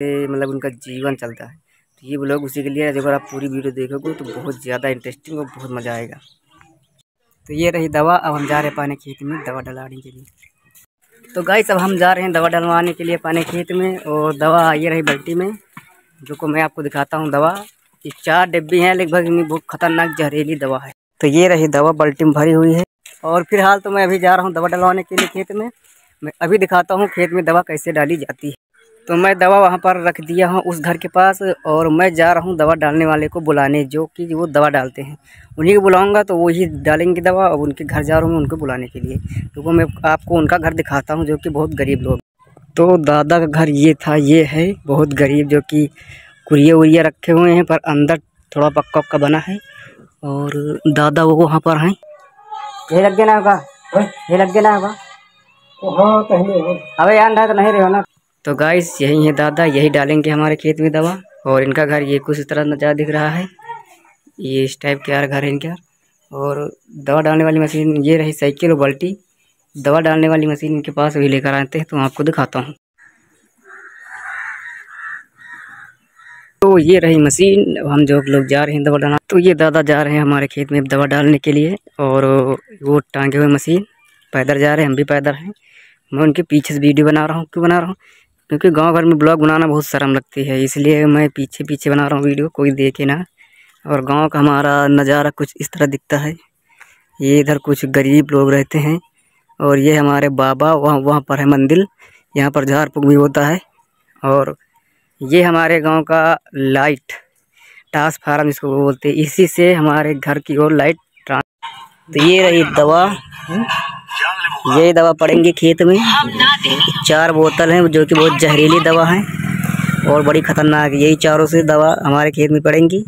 मतलब उनका जीवन चलता है। तो ये ब्लॉग उसी के लिए है। अगर आप पूरी वीडियो देखोगे तो बहुत ज़्यादा इंटरेस्टिंग और बहुत मज़ा आएगा। तो ये रही दवा। अब हम जा रहे हैं पानी खेत में दवा डलवाने के लिए। तो गाइस अब हम जा रहे हैं दवा डलवाने के लिए पानी खेत में। और दवा ये रही बाल्टी में, जो को मैं आपको दिखाता हूँ। दवा ये 4 डिब्बी हैं, लगभग इनमें बहुत खतरनाक जहरीली दवा है। तो ये रही दवा बाल्टी में भरी हुई है। और फिलहाल तो मैं अभी जा रहा हूँ दवा डलवाने के लिए खेत में। मैं अभी दिखाता हूँ खेत में दवा कैसे डाली जाती है। तो मैं दवा वहाँ पर रख दिया हूँ उस घर के पास, और मैं जा रहा हूँ दवा डालने वाले को बुलाने, जो कि वो दवा डालते हैं। उन्हीं को बुलाऊंगा तो वही डालेंगे दवा। और उनके घर जा रहा हूँ उनको बुलाने के लिए। तो वो मैं आपको उनका घर दिखाता हूँ, जो कि बहुत गरीब लोग। तो दादा का घर ये था, ये है बहुत गरीब, जो कि कुरिया उरिया रखे हुए हैं, पर अंदर थोड़ा पक्का पक्का बना है। और दादा वो वहाँ पर हैं। ये लग गया ना होगा, ये लग गया ना होगा। अबे यार तो नहीं रहे हो ना। तो गाइस यही है दादा, यही डालेंगे हमारे खेत में दवा। और इनका घर ये कुछ इस तरह नज़ारा दिख रहा है। ये इस टाइप के यार घर है इनका। और दवा डालने वाली मशीन ये रही, साइकिल और बाल्टी। दवा डालने वाली मशीन इनके पास भी लेकर आते हैं, तो आपको दिखाता हूँ। तो ये रही मशीन। हम जो लोग जा रहे हैं दवा डालना। तो ये दादा जा रहे हैं हमारे खेत में दवा डालने के लिए। और वो टांगे हुए मशीन, पैदल जा रहे हैं, हम भी पैदल हैं। मैं उनके पीछे से वीडियो बना रहा हूँ। क्यों बना रहा हूँ? क्योंकि गांव घर में ब्लॉग बनाना बहुत शर्म लगती है, इसलिए मैं पीछे पीछे बना रहा हूँ वीडियो, कोई देखे ना। और गांव का हमारा नज़ारा कुछ इस तरह दिखता है। ये इधर कुछ गरीब लोग रहते हैं। और ये हमारे बाबा, वहाँ पर है मंदिर, यहाँ पर झाड़ फूक भी होता है। और ये हमारे गांव का लाइट ट्रांसफार्मर इसको बोलते हैं, इसी से हमारे घर की ओर लाइट तो ये रही दवा। ये दवा पड़ेंगी खेत में। 4 बोतल हैं, जो कि बहुत जहरीली दवा है और बड़ी खतरनाक। यही चारों से दवा हमारे खेत में पड़ेंगी।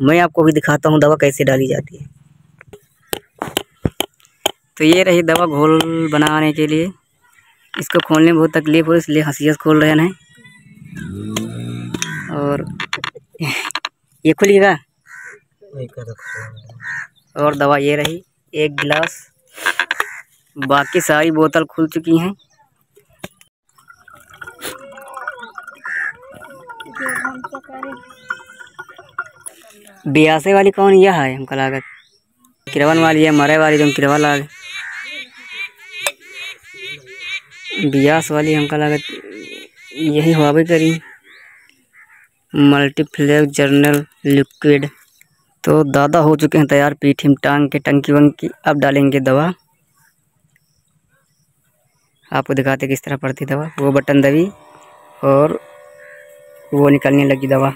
मैं आपको भी दिखाता हूँ दवा कैसे डाली जाती है। तो ये रही दवा घोल बनाने के लिए। इसको खोलने में बहुत तकलीफ हो, इसलिए हंसिया से खोल रहे हैं। और ये खुलिएगा। और दवा ये रही 1 गिलास। बाकी सारी बोतल खुल चुकी हैं। बियासे वाली कौन यह है? हमको लागत किरवन वाली है, मरे वाली जो किरवा लाग। बियास वाली हमको लागत यही हुआ भी करी। मल्टीफ्लेक्स जर्नल लिक्विड। तो दादा हो चुके हैं तैयार, पीठ में टांग के टंकी वंकी। अब डालेंगे दवा। आपको दिखाते किस तरह पड़ती दवा। वो बटन दबी और वो निकलने लगी दवा।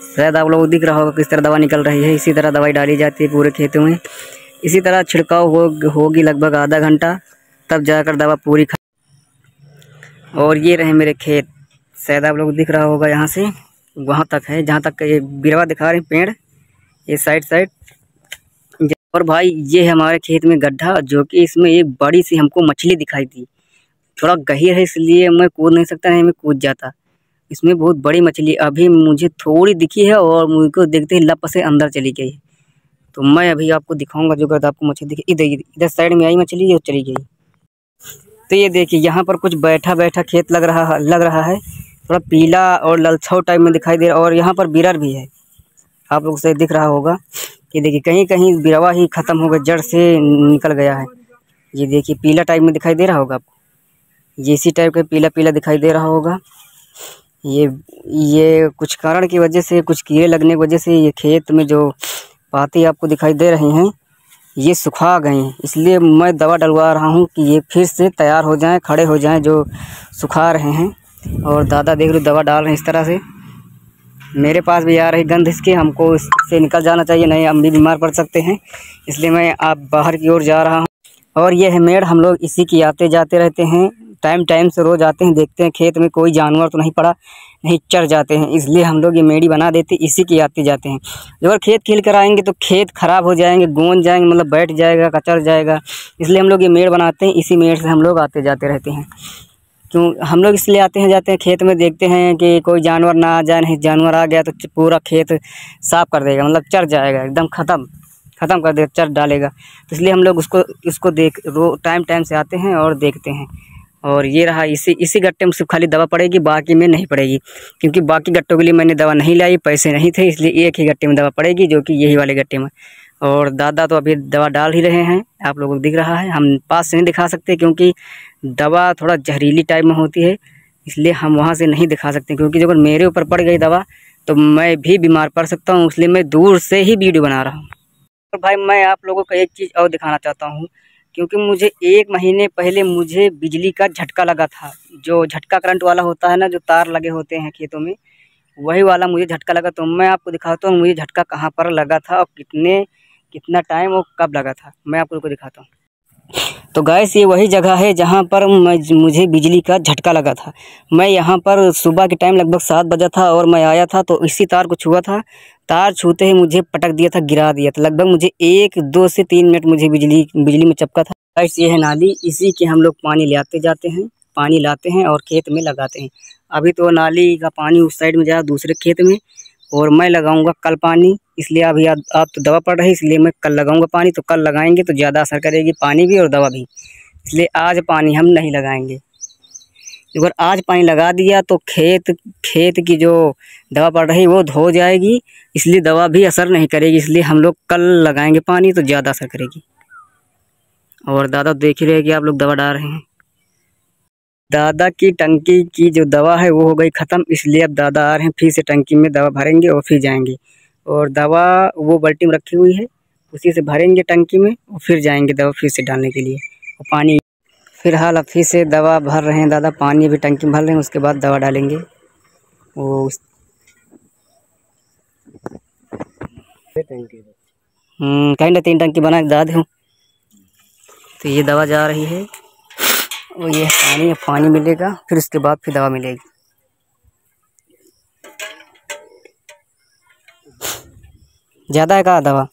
शायद आप लोगों को दिख रहा होगा किस तरह दवा निकल रही है। इसी तरह दवाई डाली जाती है पूरे खेतों में। इसी तरह छिड़काव होगी लगभग आधा घंटा, तब जाकर दवा पूरी और ये रहे मेरे खेत। शायद आप लोगों को दिख रहा होगा, यहाँ से वहाँ तक है, जहाँ तक ये बिरवा दिखा रहे हैं पेड़, ये साइड। और भाई ये है हमारे खेत में गड्ढा, जो कि इसमें एक बड़ी सी हमको मछली दिखाई दी। थोड़ा गहीर है इसलिए मैं कूद नहीं सकता, नहीं मैं कूद जाता। इसमें बहुत बड़ी मछली अभी मुझे थोड़ी दिखी है और मुझको देखते ही लप से अंदर चली गई। तो मैं अभी आपको दिखाऊंगा जो अगर आपको मछली दिखे। इधर साइड में आई मछली और चली गई। तो ये देखिए यहाँ पर कुछ बैठा खेत लग रहा है। थोड़ा पीला और ललछाव टाइप में दिखाई दे रहा है। और यहाँ पर बिरर भी है, आप लोग से दिख रहा होगा कि देखिए कहीं कहीं बिरवा ही ख़त्म हो गया, जड़ से निकल गया है। ये देखिए पीला टाइप में दिखाई दे रहा होगा आपको, ये इसी टाइप का पीला दिखाई दे रहा होगा। ये कुछ कारण की वजह से, कुछ कीड़े लगने की वजह से ये खेत में जो पाती आपको दिखाई दे रही हैं ये सुखा गए हैं। इसलिए मैं दवा डलवा रहा हूँ कि ये फिर से तैयार हो जाएं, खड़े हो जाएं जो सुखा रहे हैं। और दादा देख लो दवा डाल रहे हैं इस तरह से। मेरे पास भी आ रही गंध इसके, हमको इससे निकल जाना चाहिए, नहीं हम भी बीमार पड़ सकते हैं। इसलिए मैं आप बाहर की ओर जा रहा हूँ। और ये है मेड़, हम लोग इसी की आते जाते रहते हैं। टाइम से रोज़ आते हैं, देखते हैं खेत में कोई जानवर तो नहीं पड़ा, नहीं चढ़ जाते हैं। इसलिए हम लोग ये मेड़ी बना देते, इसी की आते जाते हैं। अगर खेत खिल कर आएंगे तो खेत ख़राब हो जाएंगे, गोंद जाएंगे, मतलब बैठ जाएगा, कचर जाएगा। इसलिए हम लोग ये मेड़ बनाते हैं, इसी मेड़ से हम लोग आते जाते रहते हैं। क्यों हम लोग इसलिए आते हैं जाते हैं खेत में, देखते हैं कि कोई जानवर ना आ जाए, नहीं जानवर आ गया तो पूरा खेत साफ़ कर देगा, मतलब चढ़ जाएगा, एकदम ख़त्म कर देगा, चढ़ डालेगा। तो इसलिए हम लोग उसको टाइम से आते हैं और देखते हैं। और ये रहा, इसी गट्टे में सिर्फ खाली दवा पड़ेगी, बाकी में नहीं पड़ेगी, क्योंकि बाकी गट्टों के लिए मैंने दवा नहीं लाई, पैसे नहीं थे, इसलिए एक ही गट्टे में दवा पड़ेगी, जो कि यही वाले गट्टे में। और दादा तो अभी दवा डाल ही रहे हैं, आप लोगों को दिख रहा है। हम पास से नहीं दिखा सकते क्योंकि दवा थोड़ा जहरीली टाइप में होती है, इसलिए हम वहाँ से नहीं दिखा सकते, क्योंकि अगर मेरे ऊपर पड़ गई दवा तो मैं भी बीमार पड़ सकता हूँ, इसलिए मैं दूर से ही वीडियो बना रहा हूँ। और भाई मैं आप लोगों को एक चीज़ और दिखाना चाहता हूँ, क्योंकि मुझे 1 महीने पहले मुझे बिजली का झटका लगा था, जो झटका करंट वाला होता है ना, जो तार लगे होते हैं खेतों में, वही वाला मुझे झटका लगा। तो मैं आपको दिखाता हूँ मुझे झटका कहाँ पर लगा था और कितना टाइम और कब लगा था, मैं आप लोगों को दिखाता हूँ। तो गैस ये वही जगह है जहाँ पर मुझे बिजली का झटका लगा था। मैं यहाँ पर सुबह के टाइम लगभग 7 बजा था और मैं आया था, तो इसी तार को छुआ था, तार छूते ही मुझे पटक दिया था, गिरा दिया था। लगभग मुझे 1, 2 से 3 मिनट मुझे बिजली में चपका था। गैस ये है नाली, इसी के हम लोग पानी ले आते जाते हैं, पानी लाते हैं और खेत में लगाते हैं। अभी तो नाली का पानी उस साइड में जा दूसरे खेत में, और मैं लगाऊंगा कल पानी, इसलिए अभी आप तो दवा पड़ रही है, इसलिए मैं कल लगाऊंगा पानी। तो कल लगाएंगे तो ज़्यादा असर करेगी पानी भी और दवा भी, इसलिए आज पानी हम नहीं लगाएंगे। अगर आज पानी लगा दिया तो खेत की जो दवा पड़ रही है वो धो जाएगी, इसलिए दवा भी असर नहीं करेगी, इसलिए हम लोग कल लगाएंगे पानी तो ज़्यादा असर करेगी। और दादा देख ही रहे कि आप लोग दवा डाल रहे हैं। दादा की टंकी की जो दवा है वो हो गई ख़त्म, इसलिए अब दादा आ रहे हैं, फिर से टंकी में दवा भरेंगे और फिर जाएंगे। और दवा वो बाल्टी में रखी हुई है, उसी से भरेंगे टंकी में और फिर जाएंगे दवा फिर से डालने के लिए। और पानी फिलहाल अब फिर से दवा भर रहे हैं दादा, पानी भी टंकी में भर रहे हैं, उसके बाद दवा डालेंगे। वो कहीं ना 3 टंकी बना के दाद हूँ। तो ये दवा जा रही है और ये पानी मिलेगा, फिर उसके बाद फिर दवा मिलेगी। ज़्यादा है कहाँ दवा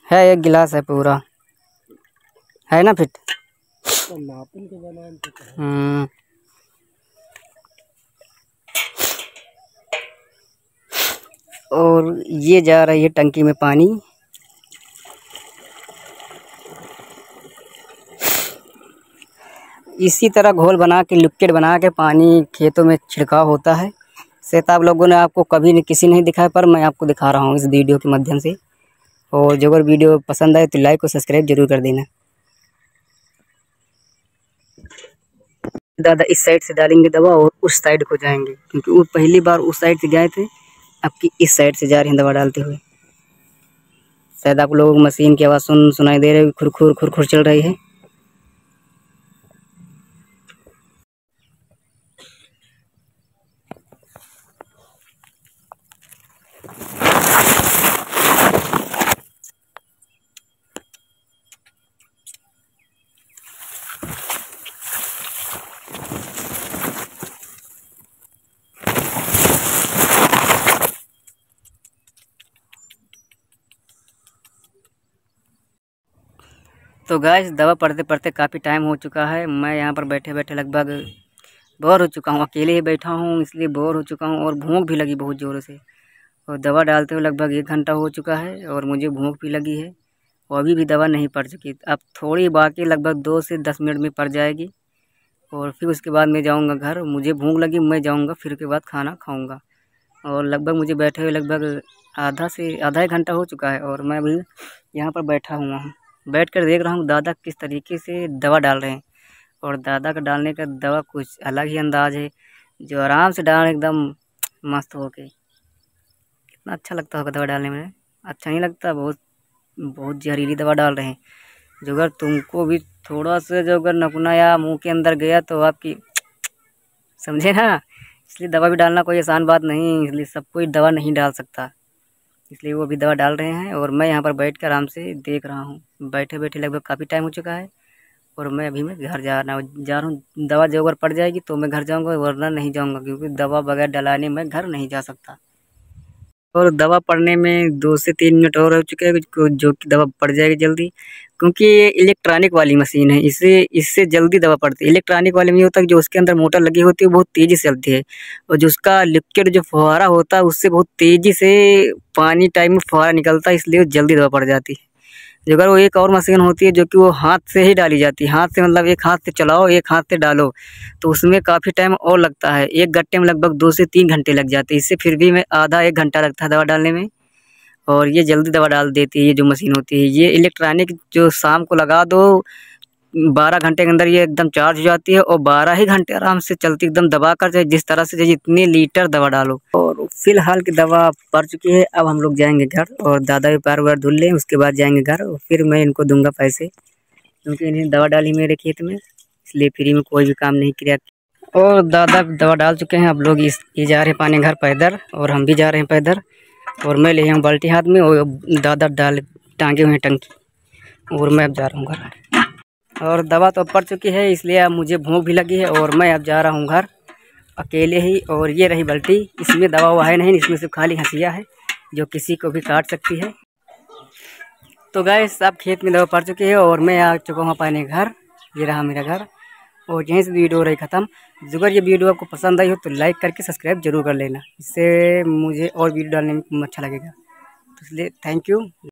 है, 1 गिलास है पूरा, है ना फिट। और ये जा रही है टंकी में पानी। इसी तरह घोल बना के, लिक्विड बना के पानी खेतों में छिड़काव होता है। शायद आप लोगों ने आपको कभी किसी नहीं दिखाया, पर मैं आपको दिखा रहा हूँ इस वीडियो के माध्यम से। और जो अगर वीडियो पसंद आए तो लाइक और सब्सक्राइब जरूर कर देना। दादा इस साइड से डालेंगे दवा और उस साइड को जाएंगे, क्योंकि वो पहली बार उस साइड से गए थे, अब की इस साइड से जा रहे हैं दवा डालते हुए। शायद आप लोगों को मशीन की आवाज़ सुनाई दे रही है, खुर खुर चल रही है। तो गाइस दवा पढ़ते पढ़ते काफ़ी टाइम हो चुका है। मैं यहाँ पर बैठे बैठे लगभग बोर हो चुका हूँ, अकेले ही बैठा हूँ, इसलिए बोर हो चुका हूँ और भूख भी लगी बहुत ज़ोरों से। और दवा डालते हुए लगभग 1 घंटा हो चुका है और मुझे भूख भी लगी है, और अभी भी दवा नहीं पड़ चुकी। अब थोड़ी बाकी लगभग 2 से 10 मिनट में पड़ जाएगी, और फिर उसके बाद मैं जाऊँगा घर। मुझे भूख लगी, मैं जाऊँगा, फिर के बाद खाना खाऊँगा। और लगभग मुझे बैठे हुए लगभग आधा 1 घंटा हो चुका है, और मैं अभी यहाँ पर बैठा हुआ हूँ। बैठ कर देख रहा हूँ दादा किस तरीके से दवा डाल रहे हैं। और दादा का डालने का दवा कुछ अलग ही अंदाज है, जो आराम से डाल एकदम मस्त होके। कितना अच्छा लगता होगा दवा डालने में, अच्छा नहीं लगता? बहुत जहरीली दवा डाल रहे हैं, जो अगर तुमको भी थोड़ा सा जो अगर नकुना या मुँह के अंदर गया तो आपकी समझे ना। इसलिए दवा भी डालना कोई आसान बात नहीं, इसलिए सब कोई दवा नहीं डाल सकता, इसलिए वो भी दवा डाल रहे हैं। और मैं यहाँ पर बैठ कर आराम से देख रहा हूँ। बैठे बैठे लगभग काफ़ी टाइम हो चुका है, और मैं घर जा रहा हूँ। दवा जो अगर पड़ जाएगी तो मैं घर जाऊँगा, वरना नहीं जाऊँगा, क्योंकि दवा बगैर डलाने मैं घर नहीं जा सकता। और दवा पड़ने में 2 से 3 मिनट और हो चुके हैं, जो कि दवा पड़ जाएगी जल्दी, क्योंकि ये इलेक्ट्रॉनिक वाली मशीन है, इससे जल्दी दवा पड़ती है। इलेक्ट्रॉनिक वाले में ये होता है कि जो उसके अंदर मोटर लगी होती है बहुत तेज़ी से चलती है, और जो उसका लिक्विड जो फुहारा होता है उससे बहुत तेज़ी से पानी टाइप में फुहारा निकलता है, इसलिए जल्दी दवा पड़ जाती है। जुगाड़ वो एक और मशीन होती है जो कि वो हाथ से ही डाली जाती है। हाथ से मतलब एक हाथ से चलाओ, एक हाथ से डालो, तो उसमें काफ़ी टाइम और लगता है। एक गट्टे में लगभग 2 से 3 घंटे लग जाते हैं। इससे फिर भी मैं आधा 1 घंटा लगता है दवा डालने में, और ये जल्दी दवा डाल देती है। ये जो मशीन होती है ये इलेक्ट्रॉनिक, जो शाम को लगा दो 12 घंटे के अंदर ये एकदम चार्ज हो जाती है, और 12 ही घंटे आराम से चलती, एकदम दबा कर चाहे जिस तरह से चाहिए जितनी लीटर दवा डालो। और फिलहाल की दवा पड़ चुकी है। अब हम लोग जाएंगे घर, और दादा भी पैर वैर धुल लें, उसके बाद जाएंगे घर, और फिर मैं इनको दूंगा पैसे, क्योंकि इन्हें दवा डाली मेरे खेत में, इसलिए फ्री में कोई भी काम नहीं किया। और दादा दवा डाल चुके हैं। अब लोग ये जा रहे हैं पानी घर पैदल, और हम भी जा रहे हैं पैदल, और मैं ले हूँ बाल्टी हाथ में, और दादा डाल टांगे हुए हैं टंकी, और मैं अब जा रहा हूँ घर। और दवा तो अब पड़ चुकी है, इसलिए अब मुझे भूख भी लगी है, और मैं अब जा रहा हूँ घर अकेले ही। और ये रही बाल्टी, इसमें दवा हुआ है नहीं, इसमें सिर्फ खाली हंसिया है जो किसी को भी काट सकती है। तो गाइस अब खेत में दवा पड़ चुकी है, और मैं आ चुका हूँ अपने घर। ये रहा मेरा घर, और यहीं से वीडियो हो रही ख़त्म। अगर ये वीडियो आपको पसंद आई हो तो लाइक करके सब्सक्राइब जरूर कर लेना, इससे मुझे और वीडियो डालने में अच्छा लगेगा। तो इसलिए थैंक यू।